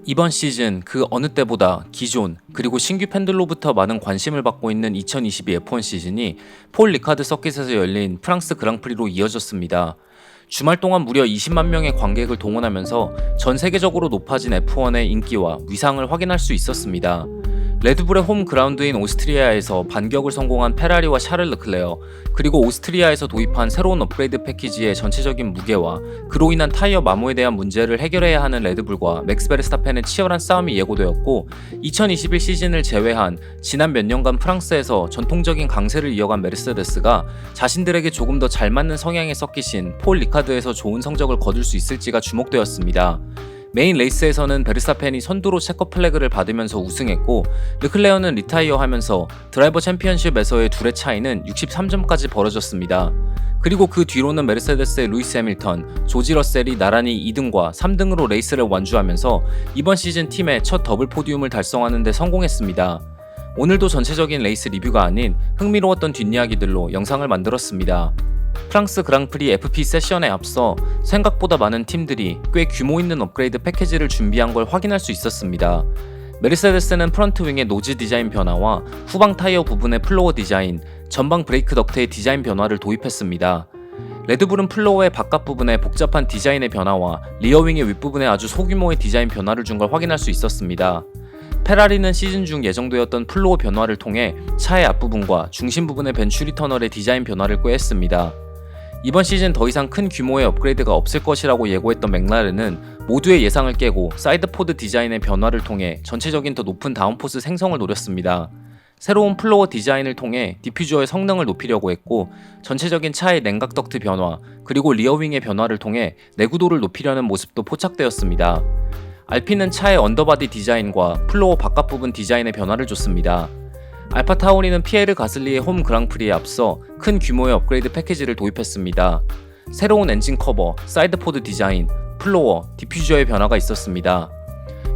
이번 시즌 그 어느 때보다 기존 그리고 신규 팬들로부터 많은 관심을 받고 있는 2022 F1 시즌이 폴 리카드 서킷에서 열린 프랑스 그랑프리로 이어졌습니다. 주말 동안 무려 20만 명의 관객을 동원하면서 전 세계적으로 높아진 F1의 인기와 위상을 확인할 수 있었습니다. 레드불의 홈 그라운드인 오스트리아에서 반격을 성공한 페라리와 샤를 르클레어, 그리고 오스트리아에서 도입한 새로운 업그레이드 패키지의 전체적인 무게와 그로 인한 타이어 마모에 대한 문제를 해결해야 하는 레드불과 맥스 베르스타펜의 치열한 싸움이 예고되었고, 2021 시즌을 제외한 지난 몇 년간 프랑스에서 전통적인 강세를 이어간 메르세데스가 자신들에게 조금 더 잘 맞는 성향의 서킷인 폴 리카드에서 좋은 성적을 거둘 수 있을지가 주목되었습니다. 메인 레이스에서는 베르스타펜이 선두로 체커 플래그를 받으면서 우승했고, 르클레어는 리타이어하면서 드라이버 챔피언십에서의 둘의 차이는 63점까지 벌어졌습니다. 그리고 그 뒤로는 메르세데스의 루이스 해밀턴, 조지 러셀이 나란히 2등과 3등으로 레이스를 완주하면서 이번 시즌 팀의 첫 더블 포디움을 달성하는 데 성공했습니다. 오늘도 전체적인 레이스 리뷰가 아닌 흥미로웠던 뒷이야기들로 영상을 만들었습니다. 프랑스 그랑프리 FP 세션에 앞서 생각보다 많은 팀들이 꽤 규모 있는 업그레이드 패키지를 준비한 걸 확인할 수 있었습니다. 메르세데스는 프런트 윙의 노즈 디자인 변화와 후방 타이어 부분의 플로어 디자인, 전방 브레이크 덕트의 디자인 변화를 도입했습니다. 레드불은 플로어의 바깥 부분에 복잡한 디자인의 변화와 리어 윙의 윗부분에 아주 소규모의 디자인 변화를 준 걸 확인할 수 있었습니다. 페라리는 시즌 중 예정되었던 플로어 변화를 통해 차의 앞부분과 중심 부분의 벤츄리 터널의 디자인 변화를 꾀했습니다. 이번 시즌 더 이상 큰 규모의 업그레이드가 없을 것이라고 예고했던 맥라렌은 모두의 예상을 깨고 사이드포드 디자인의 변화를 통해 전체적인 더 높은 다운포스 생성을 노렸습니다. 새로운 플로어 디자인을 통해 디퓨저의 성능을 높이려고 했고, 전체적인 차의 냉각 덕트 변화, 그리고 리어윙의 변화를 통해 내구도를 높이려는 모습도 포착되었습니다. 알핀은 차의 언더바디 디자인과 플로어 바깥 부분 디자인의 변화를 줬습니다. 알파 타우리는 피에르 가슬리의 홈 그랑프리에 앞서 큰 규모의 업그레이드 패키지를 도입했습니다. 새로운 엔진 커버, 사이드포드 디자인, 플로어, 디퓨저의 변화가 있었습니다.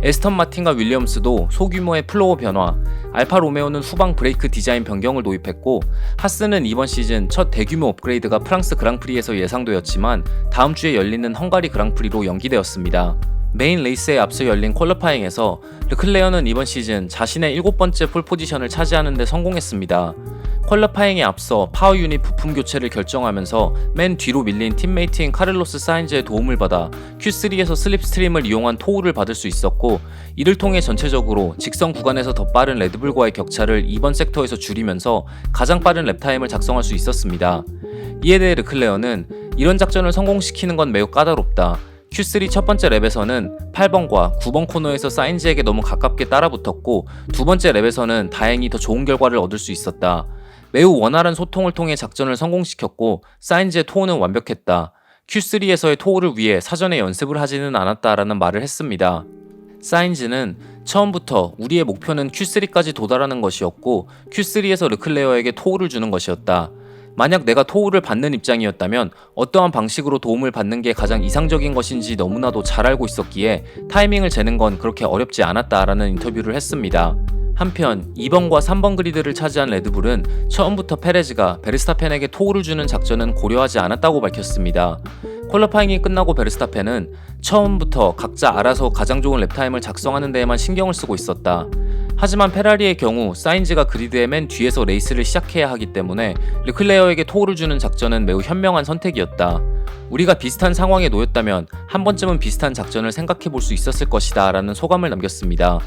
에스턴 마틴과 윌리엄스도 소규모의 플로어 변화, 알파 로메오는 후방 브레이크 디자인 변경을 도입했고, 하스는 이번 시즌 첫 대규모 업그레이드가 프랑스 그랑프리에서 예상되었지만 다음 주에 열리는 헝가리 그랑프리로 연기되었습니다. 메인 레이스에 앞서 열린 퀄리파잉에서 르클레어는 이번 시즌 자신의 7번째 폴 포지션을 차지하는 데 성공했습니다. 퀄리파잉에 앞서 파워 유닛 부품 교체를 결정하면서 맨 뒤로 밀린 팀메이트인 카를로스 사인즈의 도움을 받아 Q3에서 슬립스트림을 이용한 토우를 받을 수 있었고, 이를 통해 전체적으로 직선 구간에서 더 빠른 레드불과의 격차를 이번 섹터에서 줄이면서 가장 빠른 랩타임을 작성할 수 있었습니다. 이에 대해 르클레어는 이런 작전을 성공시키는 건 매우 까다롭다. Q3 첫 번째 랩에서는 8번과 9번 코너에서 사인즈에게 너무 가깝게 따라붙었고, 두 번째 랩에서는 다행히 더 좋은 결과를 얻을 수 있었다. 매우 원활한 소통을 통해 작전을 성공시켰고, 사인즈의 토우는 완벽했다. Q3에서의 토우를 위해 사전에 연습을 하지는 않았다라는 말을 했습니다. 사인즈는 처음부터 우리의 목표는 Q3까지 도달하는 것이었고, Q3에서 르클레어에게 토우를 주는 것이었다. 만약 내가 토우를 받는 입장이었다면 어떠한 방식으로 도움을 받는 게 가장 이상적인 것인지 너무나도 잘 알고 있었기에 타이밍을 재는 건 그렇게 어렵지 않았다라는 인터뷰를 했습니다. 한편 2번과 3번 그리드를 차지한 레드불은 처음부터 페레즈가 베르스타펜에게 토우를 주는 작전은 고려하지 않았다고 밝혔습니다. 퀄리파잉이 끝나고 베르스타펜은 처음부터 각자 알아서 가장 좋은 랩타임을 작성하는 데에만 신경을 쓰고 있었다. 하지만 페라리의 경우 사인즈가 그리드의 맨 뒤에서 레이스를 시작해야 하기 때문에 르클레어에게 토우를 주는 작전은 매우 현명한 선택이었다. 우리가 비슷한 상황에 놓였다면 한 번쯤은 비슷한 작전을 생각해 볼 수 있었을 것이다 라는 소감을 남겼습니다.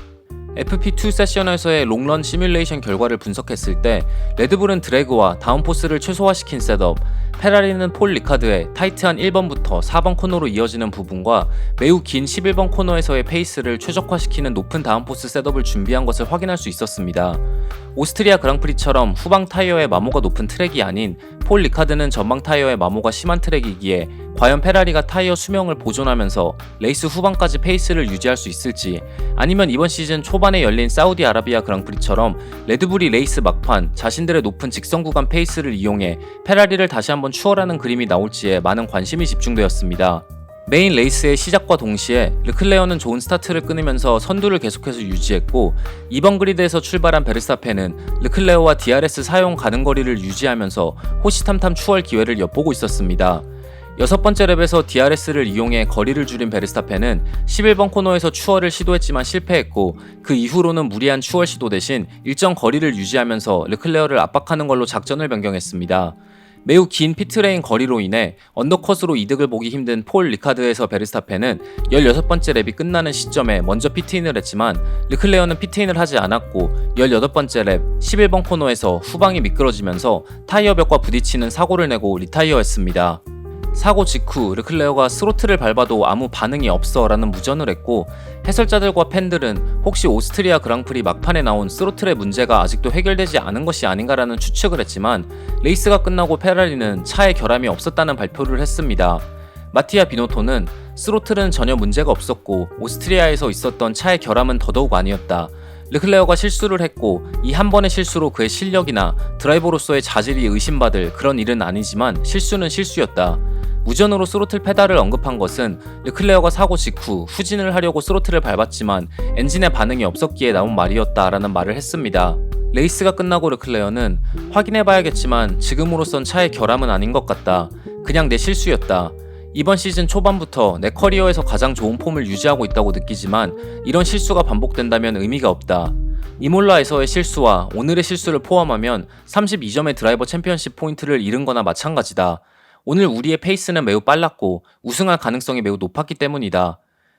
FP2 세션에서의 롱런 시뮬레이션 결과를 분석했을 때 레드불은 드래그와 다운포스를 최소화시킨 셋업, 페라리는 폴 리카드의 타이트한 1번부터 4번 코너로 이어지는 부분과 매우 긴 11번 코너에서의 페이스를 최적화시키는 높은 다운포스 셋업을 준비한 것을 확인할 수 있었습니다. 오스트리아 그랑프리처럼 후방 타이어의 마모가 높은 트랙이 아닌 폴 리카드는 전방 타이어의 마모가 심한 트랙이기에 과연 페라리가 타이어 수명을 보존하면서 레이스 후반까지 페이스를 유지할 수 있을지, 아니면 이번 시즌 초반에 열린 사우디아라비아 그랑프리처럼 레드불이 레이스 막판 자신들의 높은 직선 구간 페이스를 이용해 페라리를 다시 한번 추월하는 그림이 나올지에 많은 관심이 집중되었습니다. 메인 레이스의 시작과 동시에 르클레어는 좋은 스타트를 끊으면서 선두를 계속해서 유지했고, 2번 그리드에서 출발한 베르스타펜은 르클레어와 DRS 사용 가능 거리를 유지하면서 호시탐탐 추월 기회를 엿보고 있었습니다. 여섯 번째 랩에서 DRS를 이용해 거리를 줄인 베르스타펜은 11번 코너에서 추월을 시도했지만 실패했고, 그 이후로는 무리한 추월 시도 대신 일정 거리를 유지하면서 르클레어를 압박하는 걸로 작전을 변경했습니다. 매우 긴 피트레인 거리로 인해 언더컷으로 이득을 보기 힘든 폴 리카드에서 베르스타펜은 16번째 랩이 끝나는 시점에 먼저 피트인을 했지만, 르클레어는 피트인을 하지 않았고 18번째 랩 11번 코너에서 후방이 미끄러지면서 타이어 벽과 부딪히는 사고를 내고 리타이어했습니다. 사고 직후 르클레어가 스로틀을 밟아도 아무 반응이 없어 라는 무전을 했고, 해설자들과 팬들은 혹시 오스트리아 그랑프리 막판에 나온 스로틀의 문제가 아직도 해결되지 않은 것이 아닌가라는 추측을 했지만, 레이스가 끝나고 페라리는 차에 결함이 없었다는 발표를 했습니다. 마티아 비노토는 스로틀은 전혀 문제가 없었고 오스트리아에서 있었던 차의 결함은 더더욱 아니었다. 르클레어가 실수를 했고 이 한 번의 실수로 그의 실력이나 드라이버로서의 자질이 의심받을 그런 일은 아니지만 실수는 실수였다. 무전으로 스로틀 페달을 언급한 것은 르클레어가 사고 직후 후진을 하려고 스로틀을 밟았지만 엔진에 반응이 없었기에 나온 말이었다라는 말을 했습니다. 레이스가 끝나고 르클레어는 확인해봐야겠지만 지금으로선 차의 결함은 아닌 것 같다. 그냥 내 실수였다. 이번 시즌 초반부터 내 커리어에서 가장 좋은 폼을 유지하고 있다고 느끼지만 이런 실수가 반복된다면 의미가 없다. 이몰라에서의 실수와 오늘의 실수를 포함하면 32점의 드라이버 챔피언십 포인트를 잃은 거나 마찬가지다. 오늘 우리의 페이스는 매우 빨랐고 우승할 가능성이 매우 높았기 때문이다.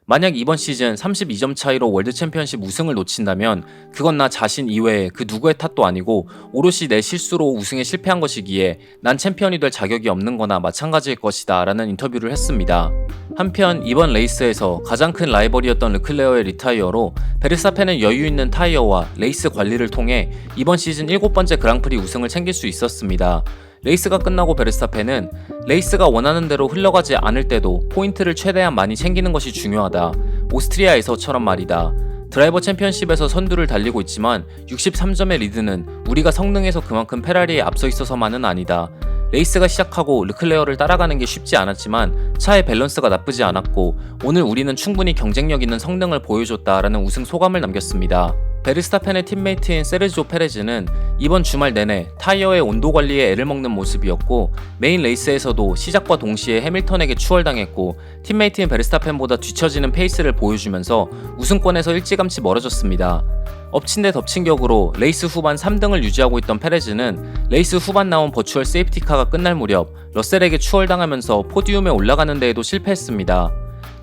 만약 이번 시즌 32점 차이로 월드 챔피언십 우승을 놓친다면 그건 나 자신 이외에 그 누구의 탓도 아니고 오롯이 내 실수로 우승에 실패한 것이기에 난 챔피언이 될 자격이 없는 거나 마찬가지일 것이다 라는 인터뷰를 했습니다. 한편 이번 레이스에서 가장 큰 라이벌이었던 르클레어의 리타이어로 베르스타펜은 여유있는 타이어와 레이스 관리를 통해 이번 시즌 7번째 그랑프리 우승을 챙길 수 있었습니다. 레이스가 끝나고 베르스타펜은 레이스가 원하는 대로 흘러가지 않을 때도 포인트를 최대한 많이 챙기는 것이 중요하다. 오스트리아에서처럼 말이다. 드라이버 챔피언십에서 선두를 달리고 있지만 63점의 리드는 우리가 성능에서 그만큼 페라리에 앞서 있어서만은 아니다. 레이스가 시작하고 르클레어를 따라가는 게 쉽지 않았지만 차의 밸런스가 나쁘지 않았고 오늘 우리는 충분히 경쟁력 있는 성능을 보여줬다라는 우승 소감을 남겼습니다. 베르스타펜의 팀메이트인 세르지오 페레즈는 이번 주말 내내 타이어의 온도 관리에 애를 먹는 모습이었고 메인 레이스에서도 시작과 동시에 해밀턴에게 추월당했고 팀메이트인 베르스타펜보다 뒤처지는 페이스를 보여주면서 우승권에서 일찌감치 멀어졌습니다. 엎친 데 덮친 격으로 레이스 후반 3등을 유지하고 있던 페레즈는 레이스 후반 나온 버추얼 세이프티카가 끝날 무렵 러셀에게 추월당하면서 포디움에 올라가는 데에도 실패했습니다.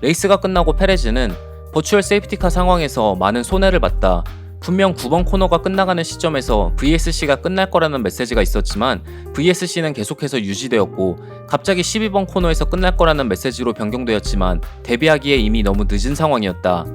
레이스가 끝나고 페레즈는 버추얼 세이프티카 상황에서 많은 손해를 봤다. 분명 9번 코너가 끝나가는 시점에서 VSC가 끝날 거라는 메시지가 있었지만 VSC는 계속해서 유지되었고 갑자기 12번 코너에서 끝날 거라는 메시지로 변경되었지만 데뷔하기에 이미 너무 늦은 상황이었다.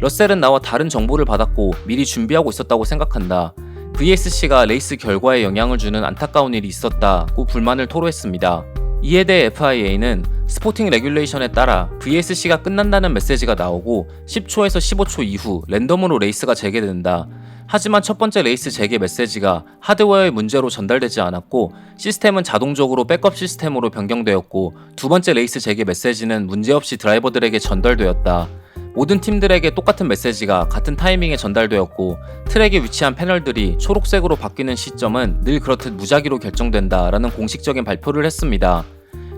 러셀은 나와 다른 정보를 받았고 미리 준비하고 있었다고 생각한다. VSC가 레이스 결과에 영향을 주는 안타까운 일이 있었다고 불만을 토로했습니다. 이에 대해 FIA는 스포팅 레귤레이션에 따라 VSC가 끝난다는 메시지가 나오고 10초에서 15초 이후 랜덤으로 레이스가 재개된다. 하지만 첫 번째 레이스 재개 메시지가 하드웨어의 문제로 전달되지 않았고 시스템은 자동적으로 백업 시스템으로 변경되었고 두 번째 레이스 재개 메시지는 문제없이 드라이버들에게 전달되었다. 모든 팀들에게 똑같은 메시지가 같은 타이밍에 전달되었고 트랙에 위치한 패널들이 초록색으로 바뀌는 시점은 늘 그렇듯 무작위로 결정된다라는 공식적인 발표를 했습니다.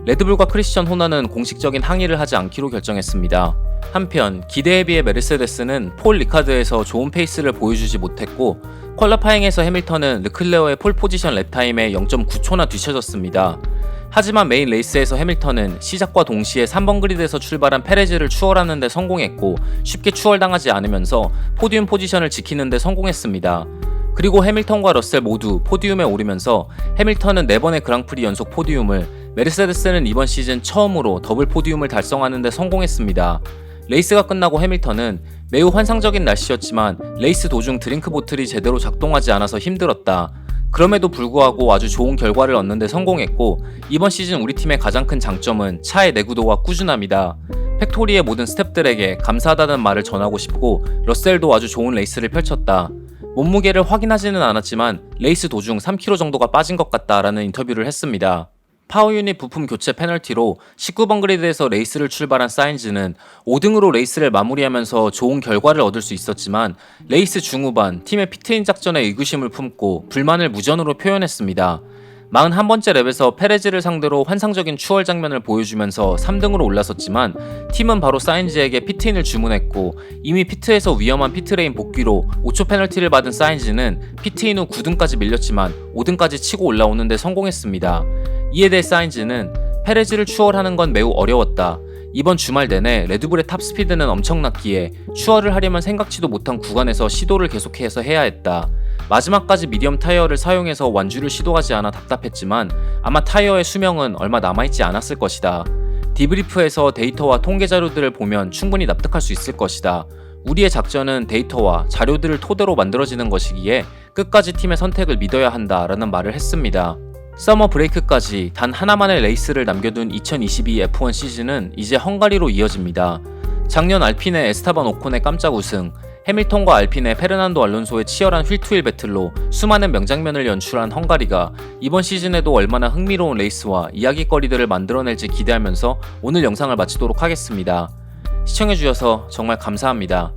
레드불과 크리스천 호너는 공식적인 항의를 하지 않기로 결정했습니다. 한편 기대에 비해 메르세데스는 폴 리카드에서 좋은 페이스를 보여주지 못했고 퀄리파잉에서 해밀턴은 르클레어의 폴 포지션 랩타임에 0.9초나 뒤쳐졌습니다. 하지만 메인 레이스에서 해밀턴은 시작과 동시에 3번 그리드에서 출발한 페레즈를 추월하는 데 성공했고 쉽게 추월당하지 않으면서 포디움 포지션을 지키는 데 성공했습니다. 그리고 해밀턴과 러셀 모두 포디움에 오르면서 해밀턴은 4번의 그랑프리 연속 포디움을, 메르세데스는 이번 시즌 처음으로 더블 포디움을 달성하는 데 성공했습니다. 레이스가 끝나고 해밀턴은 매우 환상적인 날씨였지만 레이스 도중 드링크 보틀이 제대로 작동하지 않아서 힘들었다. 그럼에도 불구하고 아주 좋은 결과를 얻는 데 성공했고 이번 시즌 우리 팀의 가장 큰 장점은 차의 내구도와 꾸준함이다. 팩토리의 모든 스태프들에게 감사하다는 말을 전하고 싶고 러셀도 아주 좋은 레이스를 펼쳤다. 몸무게를 확인하지는 않았지만 레이스 도중 3kg 정도가 빠진 것 같다라는 인터뷰를 했습니다. 파워 유닛 부품 교체 페널티로 19번 그리드에서 레이스를 출발한 사인즈는 5등으로 레이스를 마무리하면서 좋은 결과를 얻을 수 있었지만 레이스 중후반 팀의 피트인 작전에 의구심을 품고 불만을 무전으로 표현했습니다. 41번째 랩에서 페레즈를 상대로 환상적인 추월 장면을 보여주면서 3등으로 올라섰지만 팀은 바로 사인즈에게 피트인을 주문했고 이미 피트에서 위험한 피트레인 복귀로 5초 페널티를 받은 사인즈는 피트인 후 9등까지 밀렸지만 5등까지 치고 올라오는데 성공했습니다. 이에 대해 사인즈는 페레즈를 추월하는 건 매우 어려웠다. 이번 주말 내내 레드불의 탑스피드는 엄청났기에 추월을 하려면 생각지도 못한 구간에서 시도를 계속해서 해야 했다. 마지막까지 미디엄 타이어를 사용해서 완주를 시도하지 않아 답답했지만 아마 타이어의 수명은 얼마 남아있지 않았을 것이다. 디브리프에서 데이터와 통계 자료들을 보면 충분히 납득할 수 있을 것이다. 우리의 작전은 데이터와 자료들을 토대로 만들어지는 것이기에 끝까지 팀의 선택을 믿어야 한다라는 말을 했습니다. 서머 브레이크까지 단 하나만의 레이스를 남겨둔 2022 F1 시즌은 이제 헝가리로 이어집니다. 작년 알핀의 에스타반 오콘의 깜짝 우승, 해밀턴과 알핀의 페르난도 알론소의 치열한 휠투휠 배틀로 수많은 명장면을 연출한 헝가리가 이번 시즌에도 얼마나 흥미로운 레이스와 이야기거리들을 만들어낼지 기대하면서 오늘 영상을 마치도록 하겠습니다. 시청해주셔서 정말 감사합니다.